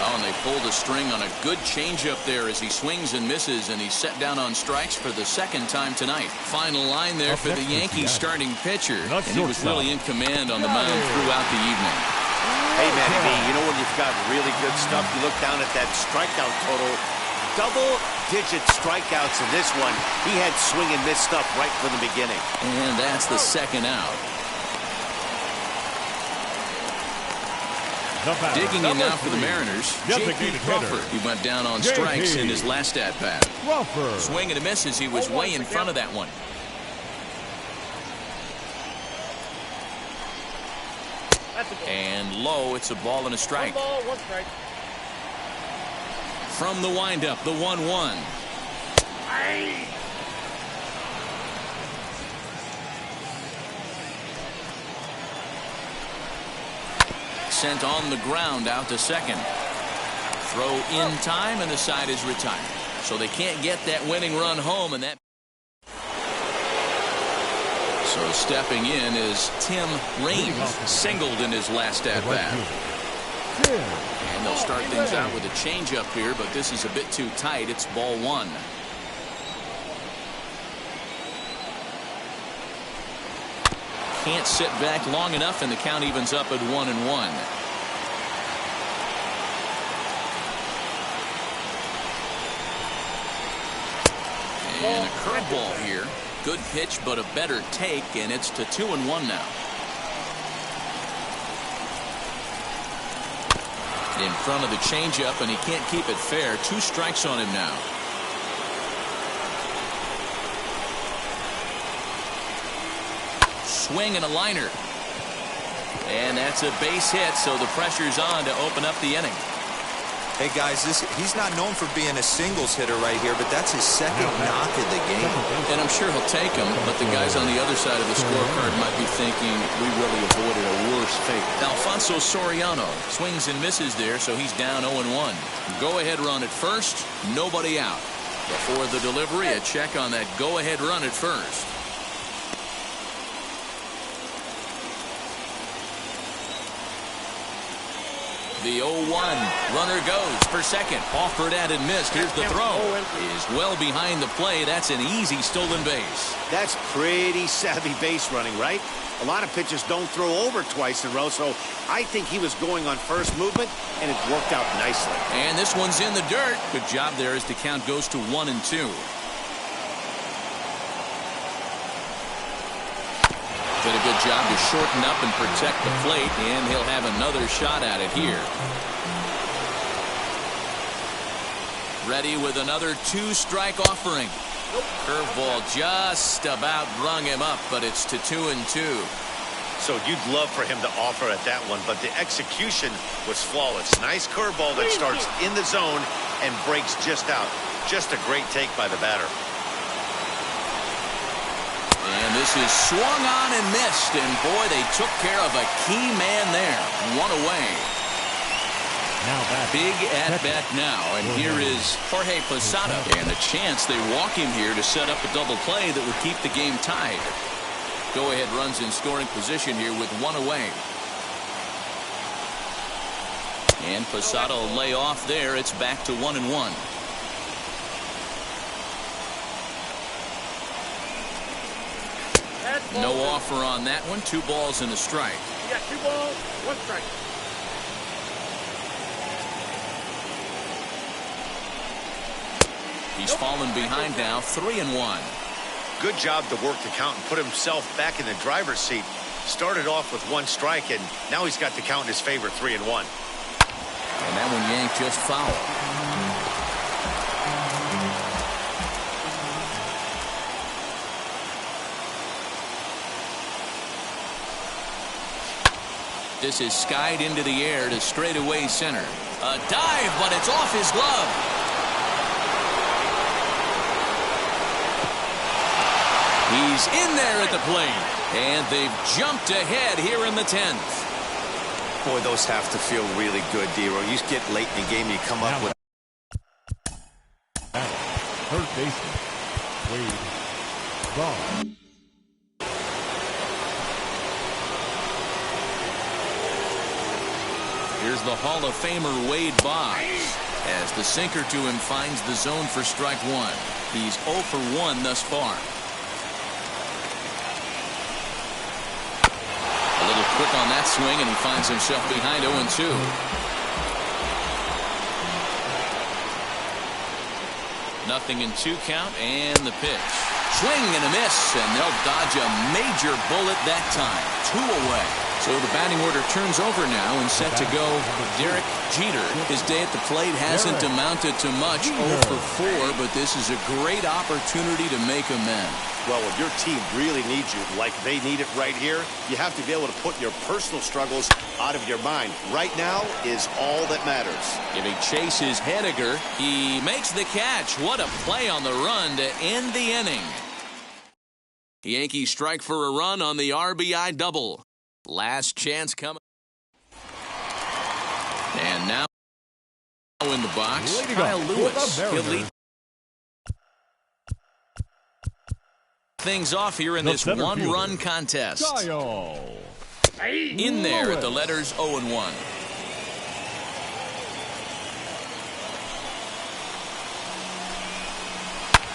Oh, and they pulled a string on a good changeup there as he swings and misses, and he's set down on strikes for the 2nd time tonight. Final line there for the Yankees starting pitcher, and he was really in command on the mound throughout the evening. Hey, Matty B, you know when you've got really good stuff, you look down at that strikeout total. Double-digit strikeouts in this one. He had swing and miss stuff right from the beginning. And that's the second out. Digging in now for the Mariners, J.P. Crawford. He went down on strikes in his last at-bat. Swing and a miss as he was way in front of that one. And low, it's a ball and a strike. 1 ball, 1 strike. From the windup, the 1-1. Sent on the ground out to second. Throw in time, and the side is retired. So they can't get that winning run home, and that. So stepping in is Tim Raines, singled in his last at-bat. And they'll start things out with a changeup here, but this is a bit too tight. It's ball 1. Can't sit back long enough, and the count evens up at 1-1. And a curveball here. Good pitch, but a better take, and it's to 2-1 now. In front of the changeup, and he can't keep it fair. 2 strikes on him now. Swing and a liner. And that's a base hit, so the pressure's on to open up the inning. Hey, guys, he's not known for being a singles hitter right here, but that's his second knock of the game. And I'm sure he'll take him, but the guys on the other side of the scorecard might be thinking we really avoided a worse fate. Alfonso Soriano swings and misses there, so he's down 0-1. Go-ahead run at first, nobody out. Before the delivery, a check on that go-ahead run at first. The 0-1. Runner goes for second. Offered at and missed. Here's the throw. Is well behind the play. That's an easy stolen base. That's pretty savvy base running, right? A lot of pitchers don't throw over twice in a row, so I think he was going on first movement, and it worked out nicely. And this one's in the dirt. Good job there as the count goes to 1-2. Did a good job to shorten up and protect the plate, and he'll have another shot at it here. Ready with another 2-strike offering. Curveball just about rung him up, but it's to 2-2. So you'd love for him to offer at that one, but the execution was flawless. Nice curveball that starts in the zone and breaks just out. Just a great take by the batter. And this is swung on and missed, and boy, they took care of a key man there. 1 away. Big at-bat now, and here is Jorge Posada. And a chance they walk him here to set up a double play that would keep the game tied. Go-ahead runs in scoring position here with 1 away. And Posada will lay off there. It's back to 1-1. No offer on that one. 2 balls and a strike. You got 2 balls, 1 strike. He's fallen behind now, 3-1. Good job to work the count and put himself back in the driver's seat. Started off with 1 strike, and now he's got the count in his favor, 3-1. And that one yanked just foul. This is skied into the air to straightaway center. A dive, but it's off his glove. He's in there at the plate. And they've jumped ahead here in the 10th. Boy, those have to feel really good, D-Roy. You get late in the game, you come up with... Third baseman, Wade Boggs. Here's the Hall of Famer Wade Boggs as the sinker to him finds the zone for strike 1. He's 0 for 1 thus far. A little quick whip on that swing, and he finds himself behind 0-2. Nothing in 2 count, and the pitch. Swing and a miss, and they'll dodge a major bullet that time. 2 away. So the batting order turns over now and set to go. Derek Jeter. His day at the plate hasn't amounted to much. 0 for 4, but this is a great opportunity to make amends. Well, when your team really needs you, like they need it right here, you have to be able to put your personal struggles out of your mind. Right now is all that matters. Giving chase is Henniger. He makes the catch. What a play on the run to end the inning. The Yankees strike for a run on the RBI double. Last chance coming. And now in the box, Kyle Lewis. He'll lead things off here in this one-run contest. In there at the letters 0-1.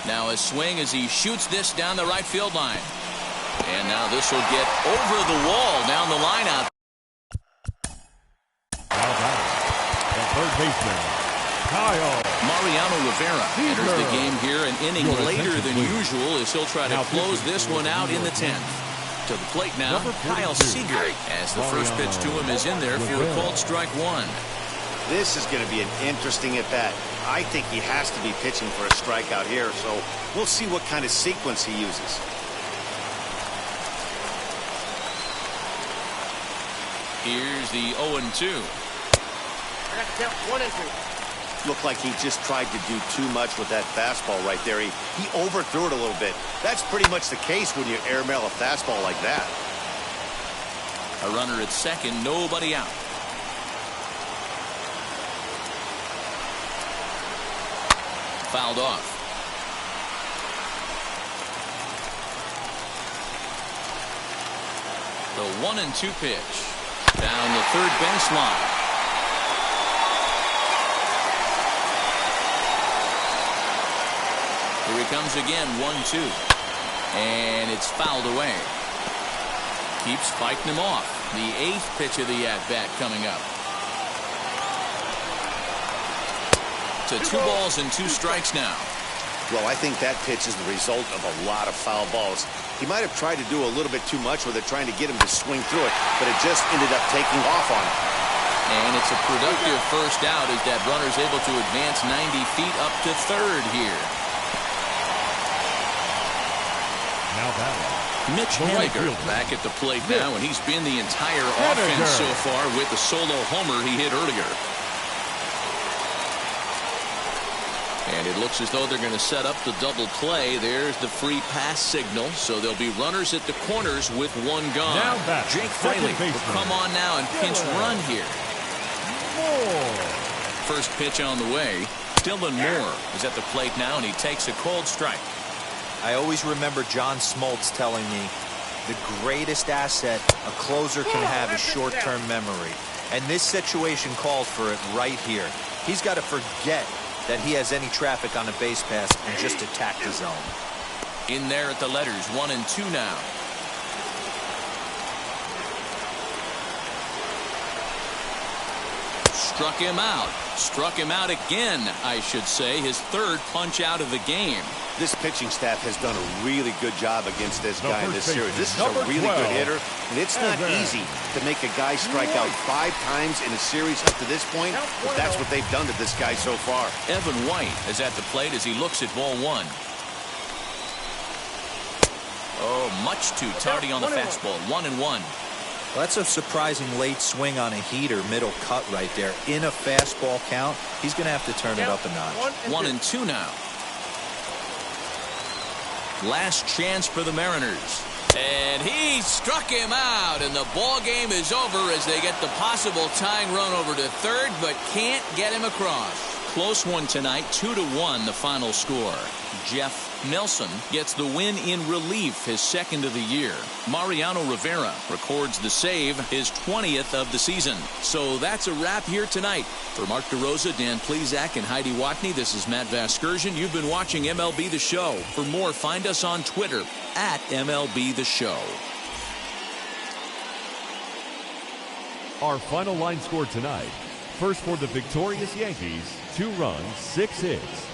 Now a swing as he shoots this down the right field line. And now this will get over the wall down the line out. The third baseman, Kyle Mariano Rivera enters the game here an inning later than usual as he'll try to close this one out in the 10th. To the plate now, Kyle Seager, as the first pitch to him is in there for a called strike 1. This is going to be an interesting at-bat. I think he has to be pitching for a strikeout here, so we'll see what kind of sequence he uses. Here's the 0-2. I got to count 1 and 2. Looked like he just tried to do too much with that fastball right there. He overthrew it a little bit. That's pretty much the case when you airmail a fastball like that. A runner at second, nobody out. Fouled off. The 1-2 pitch. Down the third baseline. Here he comes again, 1-2. And it's fouled away. Keeps fighting him off. The 8th pitch of the at-bat coming up. To 2 balls and 2 strikes now. Well, I think that pitch is the result of a lot of foul balls. He might have tried to do a little bit too much with it, trying to get him to swing through it, but it just ended up taking off on him. And it's a productive first out as that runner's able to advance 90 feet up to third here. Now batting, Mitch Henniger back at the plate now, and he's been the entire offense so far with the solo homer he hit earlier. And it looks as though they're going to set up the double play. There's the free pass signal. So there'll be runners at the corners with 1 gone. Now back, Jake Fraley will come on now and pinch run here. First pitch on the way. Dylan Moore is at the plate now, and he takes a cold strike. I always remember John Smoltz telling me the greatest asset a closer can have is short-term memory. And this situation calls for it right here. He's got to forget that he has any traffic on a base pass and just attack the zone. In there at the letters, 1-2 now. Struck him out. Struck him out again, I should say. His 3rd punch out of the game. This pitching staff has done a really good job against this guy in this series. This is a really good hitter, and it's not easy to make a guy strike out 5 times in a series up to this point, but that's what they've done to this guy so far. Evan White is at the plate as he looks at ball 1. Oh, much too tardy on the fastball. 1-1. Well, that's a surprising late swing on a heater, middle cut right there. In a fastball count, he's going to have to turn it up a notch. 1-2 now. Last chance for the Mariners. And he struck him out, and the ball game is over as they get the possible tying run over to third, but can't get him across. Close one tonight, 2-1 the final score. Jeff Nelson gets the win in relief, his 2nd of the year. Mariano Rivera records the save, his 20th of the season. So that's a wrap here tonight. For Mark DeRosa, Dan Plesac, and Heidi Watney, this is Matt Vasgersian. You've been watching MLB The Show. For more, find us on Twitter @MLB The Show. Our final line score tonight. First for the victorious Yankees, 2 runs, 6 hits.